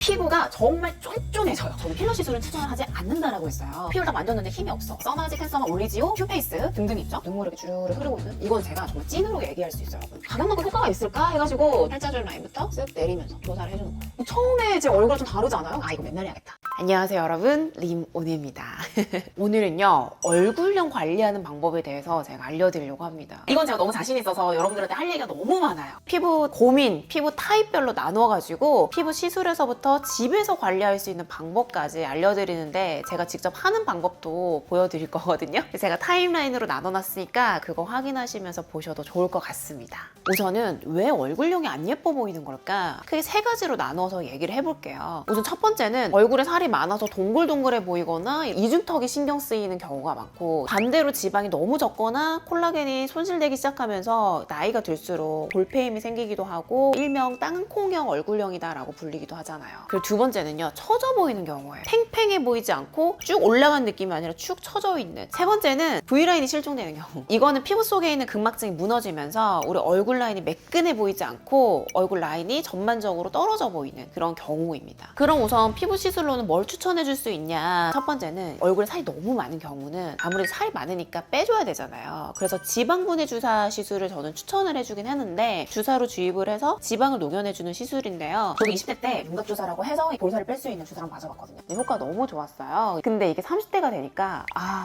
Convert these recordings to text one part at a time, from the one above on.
피부가 정말 쫀쫀해져요. 저는 필러 시술은 추천을 하지 않는다라고 했어요. 피부를 딱 만졌는데 힘이 없어. 써마지, 텐서마, 올리지오, 큐페이스 등등 있죠? 눈물이 이렇게 주르르 흐르고 있는 이건 제가 정말 찐으로 얘기할 수 있어요. 가격만큼 효과가 있을까 해가지고 팔자주름 라인부터 쓱 내리면서 조사를 해주는 거예요. 처음에 제 얼굴 좀 다르지 않아요? 아 이거 맨날 해야겠다. 안녕하세요 여러분, 림온입니다. 오늘은요 얼굴형 관리하는 방법에 대해서 제가 알려드리려고 합니다. 이건 제가 너무 자신 있어서 여러분들한테 할 얘기가 너무 많아요. 피부 고민, 피부 타입별로 나누어가지고 피부 시술에서부터 집에서 관리할 수 있는 방법까지 알려드리는데 제가 직접 하는 방법도 보여드릴 거거든요. 제가 타임라인으로 나눠놨으니까 그거 확인하시면서 보셔도 좋을 것 같습니다. 우선은 왜 얼굴형이 안 예뻐 보이는 걸까? 크게 세 가지로 나눠서 얘기를 해볼게요. 우선 첫 번째는 얼굴에 살이 많아서 동글동글해 보이거나 이중턱이 신경 쓰이는 경우가 많고, 반대로 지방이 너무 적거나 콜라겐이 손실되기 시작하면서 나이가 들수록 볼페임이 생기기도 하고 일명 땅콩형 얼굴형이다 라고 불리기도 하잖아요. 그리고 두 번째는요, 처져 보이는 경우예요. 팽팽해 보이지 않고 쭉 올라간 느낌이 아니라 축 처져 있는. 세 번째는 V라인이 실종되는 경우. 이거는 피부 속에 있는 근막층이 무너지면서 우리 얼굴 라인이 매끈해 보이지 않고 얼굴 라인이 전반적으로 떨어져 보이는 그런 경우입니다. 그럼 우선 피부 시술로는 뭘 추천해 줄 수 있냐? 첫 번째는 얼굴에 살이 너무 많은 경우는 아무래도 살이 많으니까 빼줘야 되잖아요. 그래서 지방분해 주사 시술을 저는 추천을 해주긴 하는데, 주사로 주입을 해서 지방을 녹여내주는 시술인데요. 저도 20대 때 윤곽주사라고 해서 볼살을 뺄 수 있는 주사를 맞아봤거든요. 효과가 너무 좋았어요. 근데 이게 30대가 되니까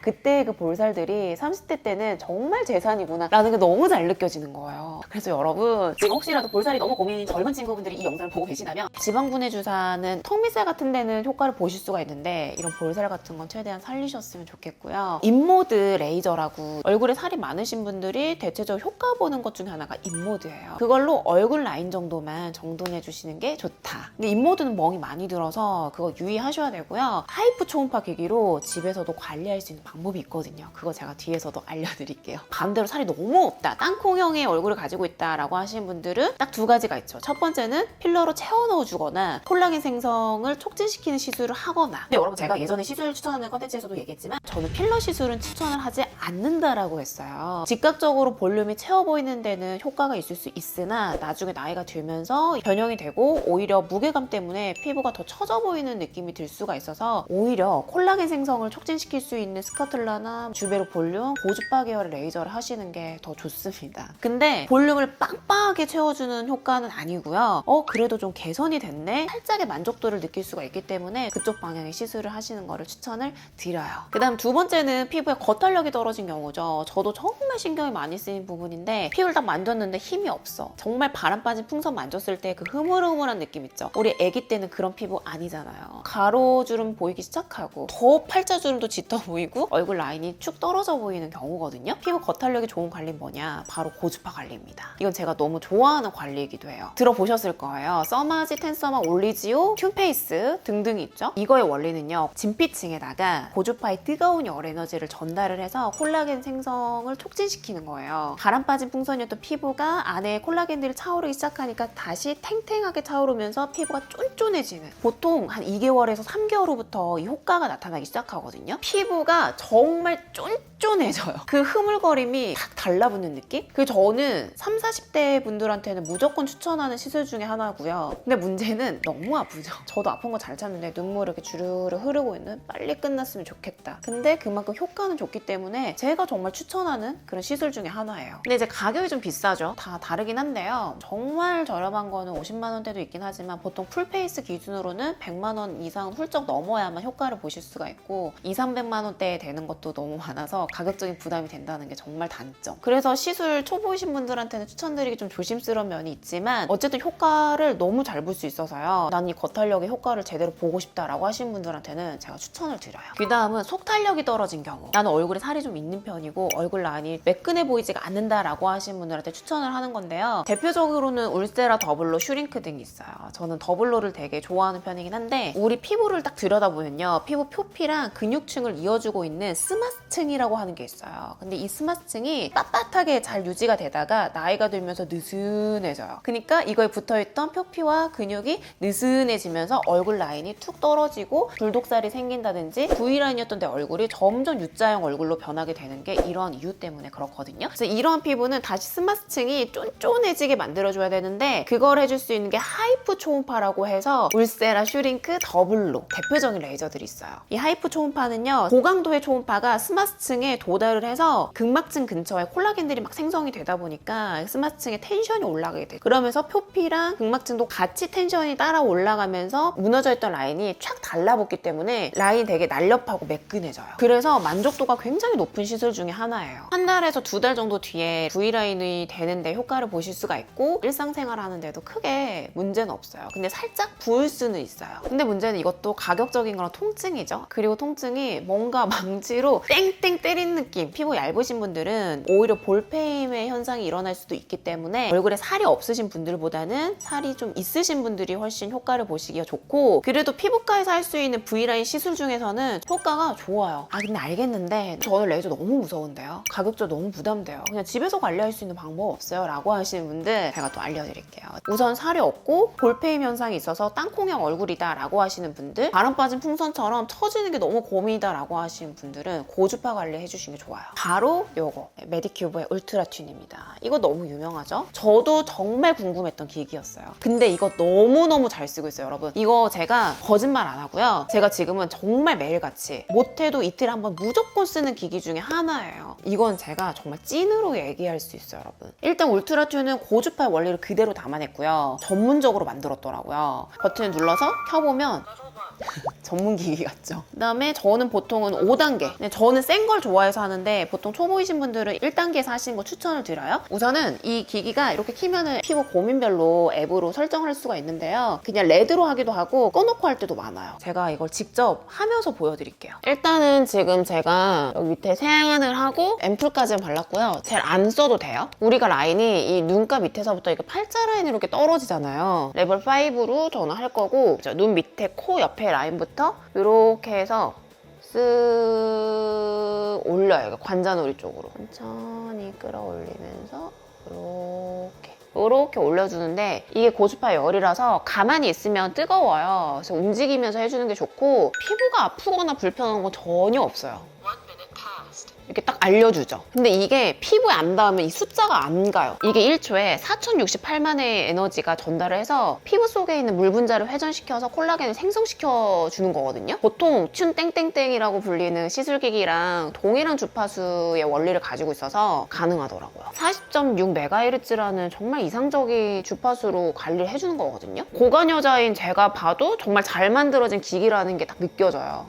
그때 그 볼살들이 30대 때는 정말 재산이구나 라는 게 너무 잘 느껴지는 거예요. 그래서 여러분, 지금 혹시라도 볼살이 너무 고민인 젊은 친구분들이 이 영상을 보고 계시다면 지방분해 주사는 턱밑살 같은 데는 효과를 보실 수가 있는데 이런 볼살 같은 건 최대한 살리셨으면 좋겠고요. 인모드 레이저라고, 얼굴에 살이 많으신 분들이 대체적으로 효과 보는 것 중에 하나가 인모드예요. 그걸로 얼굴 라인 정도만 정돈해 주시는 게 좋다. 근데 인모드는 멍이 많이 들어서 그거 유의하셔야 되고요. 하이프 초음파 기기로 집에서도 관리할 수 있는 방법이 있거든요. 그거 제가 뒤에서도 알려드릴게요. 반대로 살이 너무 없다, 땅콩형의 얼굴을 가지고 있다라고 하시는 분들은 딱 두 가지가 있죠. 첫 번째는 필러로 채워 넣어주거나 콜라겐 생성을 촉진시키는 시술을 하거나. 근데 여러분, 제가 예전에 시술 추천하는 컨텐츠에서도 얘기했지만 저는 필러 시술은 추천을 하지 않는다라고 했어요. 즉각적으로 볼륨이 채워 보이는 데는 효과가 있을 수 있으나 나중에 나이가 들면서 변형이 되고 오히려 무게감 때문에 피부가 더 처져 보이는 느낌이 들 수가 있어서 오히려 콜라겐 생성을 촉진시킬 수 있는 스카툴라나 주베로 볼륨, 고주파 계열의 레이저를 하시는 게 더 좋습니다. 근데 볼륨을 빵빵하게 채워주는 효과는 아니고요. 그래도 좀 개선이 됐네? 살짝의 만족도를 느낄 수가 있기 때문에 그쪽 방향의 시술을 하시는 거를 추천을 드려요. 그 다음 두 번째는 피부에 겉탄력이 떨어진 경우죠. 저도 정말 신경이 많이 쓰인 부분인데, 피부를 딱 만졌는데 힘이 없어. 정말 바람 빠진 풍선 만졌을 때 그 흐물흐물한 느낌 있죠? 우리 아기 때는 그런 피부 아니잖아요. 가로주름 보이기 시작하고 더 팔자주름도 짙어 보이고 얼굴 라인이 축 떨어져 보이는 경우거든요. 피부 겉탄력이 좋은 관리는 뭐냐? 바로 고주파 관리입니다. 이건 제가 너무 좋아하는 관리이기도 해요. 들어보셨을 거예요. 써마지, 텐서마, 올리지오, 큐페이스 등등이 있죠? 이거의 원리는요, 진피층에다가 고주파의 뜨거운 열 에너지를 전달을 해서 콜라겐 생성을 촉진시키는 거예요. 바람 빠진 풍선이었던 피부가 안에 콜라겐들이 차오르기 시작하니까 다시 탱탱하게 차오르면서 피부가 쫀쫀해지는, 보통 한 2개월에서 3개월 후부터 이 효과가 나타나기 시작하거든요. 피부가 정말 쫀쫀해져요. 그 흐물거림이 탁 달라붙는 느낌? 그래서 저는 30, 40대 분들한테는 무조건 추천하는 시술 중에 하나고요. 근데 문제는 너무 아프죠. 저도 아픈 거 잘 참는데 눈물 이렇게 주르르 흐르고 있는, 빨리 끝났으면 좋겠다. 근데 그만큼 효과는 좋기 때문에 제가 정말 추천하는 그런 시술 중에 하나예요. 근데 이제 가격이 좀 비싸죠. 다 다르긴 한데요. 정말 저렴한 거는 50만 원대도 있긴 하지만 보통 풀페이스 기준으로는 100만 원 이상 훌쩍 넘어야만 효과를 보실 수가 있고 200~300만 원대 되는 것도 너무 많아서 가격적인 부담이 된다는 게 정말 단점. 그래서 시술 초보이신 분들한테는 추천드리기 좀 조심스러운 면이 있지만 어쨌든 효과를 너무 잘 볼 수 있어서요. 난 이 겉탄력의 효과를 제대로 보고 싶다라고 하시는 분들한테는 제가 추천을 드려요. 그 다음은 속탄력이 떨어진 경우, 나는 얼굴에 살이 좀 있는 편이고 얼굴 라인이 매끈해 보이지가 않는다라고 하시는 분들한테 추천을 하는 건데요. 대표적으로는 울세라 더블로 슈링크 등이 있어요. 저는 더블로를 되게 좋아하는 편이긴 한데, 우리 피부를 딱 들여다보면요, 피부 표피랑 근육층을 이어주고 있는 스마스층이라고 하는 게 있어요. 근데 이 스마스층이 빳빳하게 잘 유지가 되다가 나이가 들면서 느슨해져요. 그러니까 이거에 붙어있던 표피와 근육이 느슨해지면서 얼굴 라인이 툭 떨어지고 굴독살이 생긴다든지 V라인이었던 내 얼굴이 점점 U자형 얼굴로 변하게 되는 게 이런 이유 때문에 그렇거든요. 그래서 이런 피부는 다시 스마스층이 쫀쫀해지게 만들어줘야 되는데 그걸 해줄 수 있는 게 하이프 초음파라고 해서 울세라, 슈링크, 더블로 대표적인 레이저들이 있어요. 이 하이프 초음파는요, 고강도의 초음파가 스마스층에 도달을 해서 극막층 근처에 콜라겐들이 막 생성이 되다 보니까 스마스층에 텐션이 올라가게 돼요. 그러면서 표피랑 극막층도 같이 텐션이 따라 올라가면서 무너져 있던 라인이 촥 달라붙기 때문에 라인이 되게 날렵하고 매끈해져요. 그래서 만족도가 굉장히 높은 시술 중에 하나예요. 한 달에서 2달 정도 뒤에 V라인이 되는데 효과를 보실 수가 있고 일상생활 하는데도 크게 문제는 없어요. 근데 살짝 부을 수는 있어요. 근데 문제는 이것도 가격적인 거랑 통증이죠. 그리고 통증이 뭔가 망치로 땡땡 때리는 느낌. 피부 얇으신 분들은 오히려 볼페임의 현상이 일어날 수도 있기 때문에 얼굴에 살이 없으신 분들보다는 살이 좀 있으신 분들이 훨씬 효과를 보시기가 좋고, 그래도 피부과에서 할 수 있는 V라인 시술 중에서는 효과가 좋아요. 아 근데 알겠는데 저는 레이저 너무 무서운데요. 가격도 너무 부담돼요. 그냥 집에서 관리할 수 있는 방법 없어요? 라고 하시는 분들 제가 또 알려드릴게요. 우선 살이 없고 볼페임 현상이 있어서 땅콩형 얼굴이다 라고 하시는 분들, 바람 빠진 풍선처럼 처지는 게 너무 고민이다 라고 하시는 분들은 고주파 관리 해주시는 게 좋아요. 바로 요거 메디큐브의 울트라튠입니다. 이거 너무 유명하죠? 저도 정말 궁금했던 기기였어요. 근데 이거 너무너무 잘 쓰고 있어요, 여러분. 이거 제가 거짓말 안 하고요. 제가 지금은 정말 매일같이 못해도 이틀에 한 번 무조건 쓰는 기기 중에 하나예요. 이건 제가 정말 찐으로 얘기할 수 있어요, 여러분. 일단 울트라튠은 고주파의 원리를 그대로 담아냈고요. 전문적으로 만들었더라고요. 버튼을 눌러서 켜보면 전문 기기 같죠? 그 다음에 저는 보통은 5단계. 저는 센 걸 좋아해서 하는데 보통 초보이신 분들은 1단계에서 하시는 거 추천을 드려요. 우선은 이 기기가 이렇게 키면은 피부 고민별로 앱으로 설정할 수가 있는데요. 그냥 레드로 하기도 하고 꺼놓고 할 때도 많아요. 제가 이걸 직접 하면서 보여드릴게요. 일단은 지금 제가 여기 밑에 세안을 하고 앰플까지는 발랐고요. 젤 안 써도 돼요. 우리가 라인이 이 눈가 밑에서부터 이렇게 팔자 라인으로 이렇게 떨어지잖아요. 레벨 5로 저는 할 거고, 눈 밑에 코 옆에 라인부터 이렇게 해서 쓱 올려요. 관자놀이 쪽으로 천천히 끌어올리면서 이렇게 올려주는데, 이게 고주파 열이라서 가만히 있으면 뜨거워요. 그래서 움직이면서 해주는 게 좋고 피부가 아프거나 불편한 건 전혀 없어요. 이렇게 딱 알려주죠. 근데 이게 피부에 안 닿으면 이 숫자가 안 가요. 이게 1초에 4068만의 에너지가 전달을 해서 피부 속에 있는 물 분자를 회전시켜서 콜라겐을 생성시켜 주는 거거든요. 보통 튠 땡땡땡이라고 불리는 시술기기랑 동일한 주파수의 원리를 가지고 있어서 가능하더라고요. 40.6MHz라는 정말 이상적인 주파수로 관리를 해주는 거거든요. 고관 여자인 제가 봐도 정말 잘 만들어진 기기라는 게 딱 느껴져요.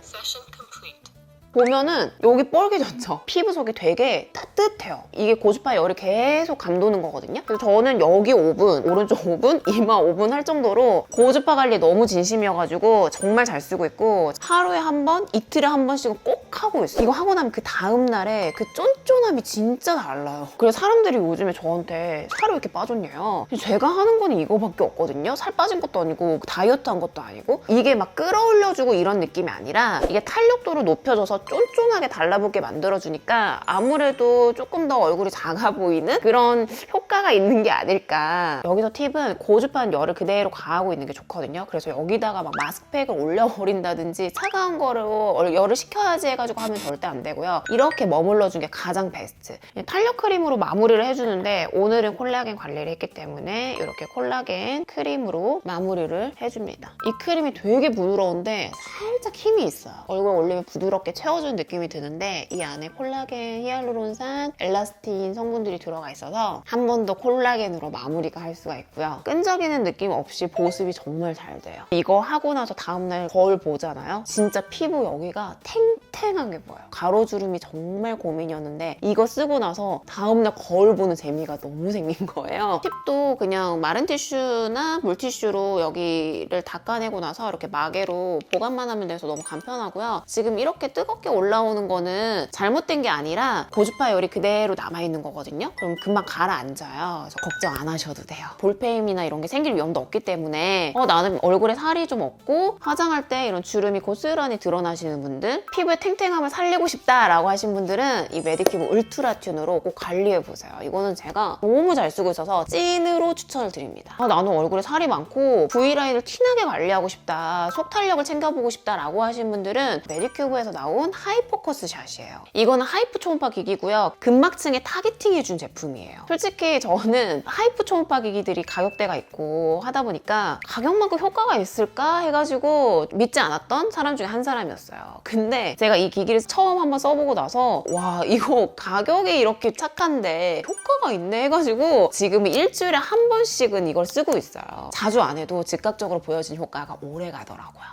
보면은 여기 뻘개졌죠? 피부 속이 되게 따뜻해요. 이게 고주파 열이 계속 감도는 거거든요. 그래서 저는 여기 5분, 오른쪽 5분, 이마 5분 할 정도로 고주파 관리 너무 진심이어가지고 정말 잘 쓰고 있고, 하루에 한 번, 이틀에 한 번씩은 꼭 하고 있어요. 이거 하고 나면 그 다음날에 그 쫀쫀함이 진짜 달라요. 그래서 사람들이 요즘에 저한테 살이 왜 이렇게 빠졌냐요? 제가 하는 거는 이거밖에 없거든요. 살 빠진 것도 아니고 다이어트 한 것도 아니고, 이게 막 끌어올려주고 이런 느낌이 아니라 이게 탄력도를 높여줘서 쫀쫀하게 달라붙게 만들어주니까 아무래도 조금 더 얼굴이 작아 보이는 그런 효과가 있는 게 아닐까. 여기서 팁은 고주파는 열을 그대로 가하고 있는 게 좋거든요. 그래서 여기다가 막 마스크팩을 올려버린다든지 차가운 거로 열을 식혀야지 해가지고 하면 절대 안 되고요. 이렇게 머물러 준 게 가장 베스트. 탄력 크림으로 마무리를 해주는데 오늘은 콜라겐 관리를 했기 때문에 이렇게 콜라겐 크림으로 마무리를 해줍니다. 이 크림이 되게 부드러운데 살짝 힘이 있어요. 얼굴 올리면 부드럽게 채워주는 느낌이 드는데 이 안에 콜라겐, 히알루론산, 엘라스틴 성분들이 들어가 있어서 한 번 더 콜라겐으로 마무리가 할 수가 있고요. 끈적이는 느낌 없이 보습이 정말 잘 돼요. 이거 하고 나서 다음날 거울 보잖아요. 진짜 피부 여기가 탱탱한 게 보여요. 가로주름이 정말 고민이었는데 이거 쓰고 나서 다음날 거울 보는 재미가 너무 생긴 거예요. 팁도 그냥 마른 티슈나 물티슈로 여기를 닦아내고 나서 이렇게 마개로 보관만 하면 돼서 너무 간편하고요. 지금 이렇게 뜨겁게 올라오는 거는 잘못된 게 아니라 고주파 열이 그대로 남아있는 거거든요. 그럼 금방 가라앉아요. 그래서 걱정 안 하셔도 돼요. 볼페임이나 이런 게 생길 위험도 없기 때문에 나는 얼굴에 살이 좀 없고 화장할 때 이런 주름이 고스란히 드러나시는 분들, 피부의 탱탱함을 살리고 싶다라고 하신 분들은 이 메디큐브 울트라튠으로 꼭 관리해보세요. 이거는 제가 너무 잘 쓰고 있어서 찐으로 추천을 드립니다. 나는 얼굴에 살이 많고 V라인을 티나게 관리하고 싶다, 속 탄력을 챙겨보고 싶다 라고 하신 분들은 메디큐브에서 나온 하이포커스 샷이에요. 이거는 하이프 초음파 기기고요. 근막층에 타겟팅해준 제품이에요. 솔직히 저는 하이프 초음파 기기들이 가격대가 있고 하다 보니까 가격만큼 효과가 있을까 해가지고 믿지 않았던 사람 중에 한 사람이었어요. 근데 제가 이 기기를 처음 한번 써보고 나서 와, 이거 가격이 이렇게 착한데 효과가 있네 해가지고 지금 일주일에 한 번씩은 이걸 쓰고 있어요. 자주 안 해도 즉각적으로 보여진 효과가 오래 가더라고요.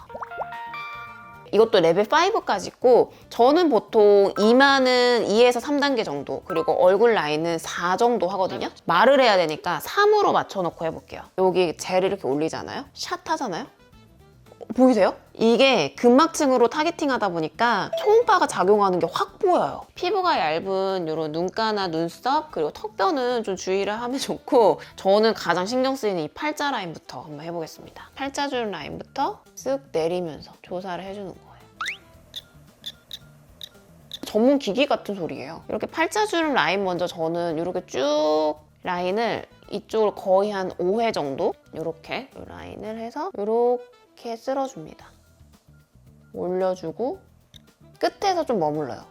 이것도 레벨 5까지 있고 저는 보통 이마는 2에서 3단계 정도, 그리고 얼굴 라인은 4 정도 하거든요. 말을 해야 되니까 3으로 맞춰놓고 해볼게요. 여기 젤을 이렇게 올리잖아요. 샷 하잖아요. 보이세요? 이게 근막층으로 타겟팅하다 보니까 초음파가 작용하는 게 확 보여요. 피부가 얇은 이런 눈가나 눈썹 그리고 턱뼈는 좀 주의를 하면 좋고, 저는 가장 신경 쓰이는 이 팔자 라인부터 한번 해보겠습니다. 팔자줄 라인부터 쓱 내리면서 조사를 해주는 거예요. 전문 기기 같은 소리예요. 이렇게 팔자줄 라인 먼저 저는 이렇게 쭉 라인을 이쪽으로 거의 한 5회 정도 이렇게 라인을 해서 이렇게 쓸어줍니다. 올려주고 끝에서 좀 머물러요.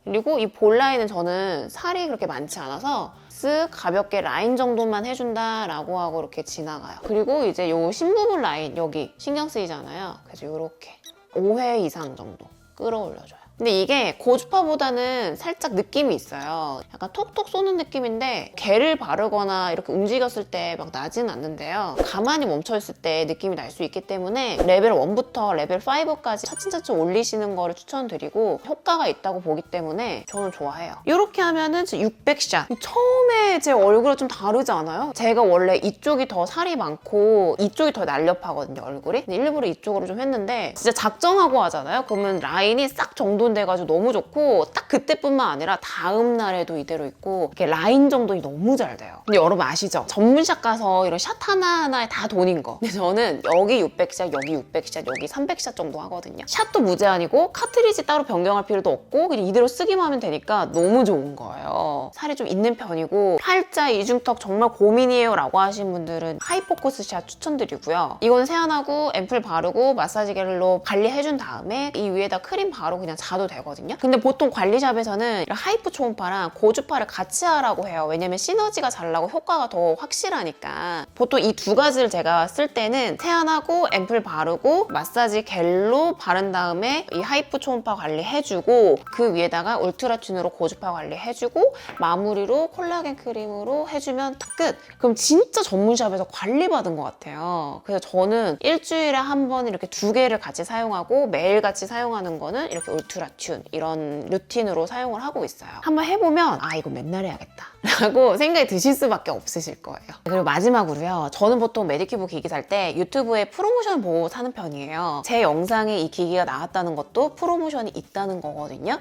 그리고 이 볼 라인은 저는 살이 그렇게 많지 않아서 쓱 가볍게 라인 정도만 해준다라고 하고 이렇게 지나가요. 그리고 이제 요 심부분 라인 여기 신경 쓰이잖아요. 그래서 이렇게 5회 이상 정도 끌어올려줘요. 근데 이게 고주파보다는 살짝 느낌이 있어요. 약간 톡톡 쏘는 느낌인데 겔을 바르거나 이렇게 움직였을 때 막 나지는 않는데요. 가만히 멈춰있을 때 느낌이 날 수 있기 때문에 레벨 1부터 레벨 5까지 차츰차츰 올리시는 거를 추천드리고 효과가 있다고 보기 때문에 저는 좋아해요. 이렇게 하면은 600샷. 처음에 제 얼굴이 좀 다르지 않아요? 제가 원래 이쪽이 더 살이 많고 이쪽이 더 날렵하거든요, 얼굴이. 근데 일부러 이쪽으로 좀 했는데 진짜 작정하고 하잖아요? 그러면 라인이 싹 정돈돼가지고 너무 좋고, 딱 그때뿐만 아니라 다음 날에도 이대로 있고 이렇게 라인 정돈이 너무 잘 돼요. 근데 여러분 아시죠? 전문샵 가서 이런 샷 하나하나에 다 돈인 거. 근데 저는 여기 600샷, 여기 600샷, 여기 300샷 정도 하거든요. 샷도 무제한이고 카트리지 따로 변경할 필요도 없고 그냥 이대로 쓰기만 하면 되니까 너무 좋은 거예요. 살이 좀 있는 편이고 팔자, 이중턱 정말 고민이에요 라고 하신 분들은 하이포커스 샷 추천드리고요. 이건 세안하고 앰플 바르고 마사지 겔로 관리해준 다음에 이 위에다 크림 바로 그냥 자도 되거든요. 근데 보통 관리샵에서는 하이프 초음파랑 고주파를 같이 하라고 해요. 왜냐면 시너지가 잘 나고 효과가 더 확실하니까. 보통 이 두 가지를 제가 쓸 때는 세안하고 앰플 바르고 마사지 겔로 바른 다음에 이 하이프 초음파 관리해주고 그 위에다가 울트라튠으로 고주파 관리해주고 마무리로 콜라겐 크림으로 해주면 딱 끝! 그럼 진짜 전문샵에서 관리받은 것 같아요. 그래서 저는 일주일에 한 번 이렇게 2개를 같이 사용하고 매일같이 사용하는 거는 이렇게 울트라튠 이런 루틴으로 사용을 하고 있어요. 한번 해보면 아 이거 맨날 해야겠다 라고 생각이 드실 수밖에 없으실 거예요. 그리고 마지막으로요. 저는 보통 메디큐브 기기 살 때 유튜브에 프로모션 보고 사는 편이에요. 제 영상에 이 기기가 나왔다는 것도 프로모션이 있다는 거거든요.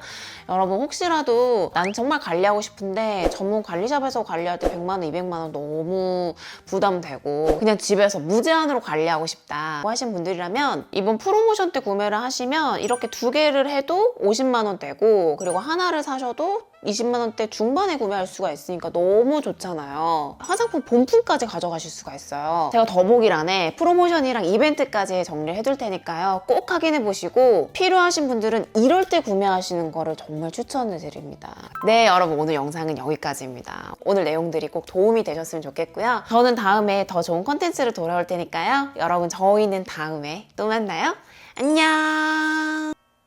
여러분 혹시라도 난 정말 관리하고 싶은데 전문 관리샵에서 관리할 때 100만 원, 200만 원 너무 부담되고 그냥 집에서 무제한으로 관리하고 싶다 하신 분들이라면 이번 프로모션 때 구매를 하시면 이렇게 2개를 해도 50만 원대고 그리고 하나를 사셔도 20만 원대 중반에 구매할 수가 있으니까 너무 좋잖아요. 화장품 본품까지 가져가실 수가 있어요. 제가 더보기란에 프로모션이랑 이벤트까지 정리를 해둘 테니까요. 꼭 확인해 보시고 필요하신 분들은 이럴 때 구매하시는 거를 정말 추천을 드립니다. 네, 여러분 오늘 영상은 여기까지입니다. 오늘 내용들이 꼭 도움이 되셨으면 좋겠고요. 저는 다음에 더 좋은 콘텐츠로 돌아올 테니까요. 여러분 저희는 다음에 또 만나요. 안녕.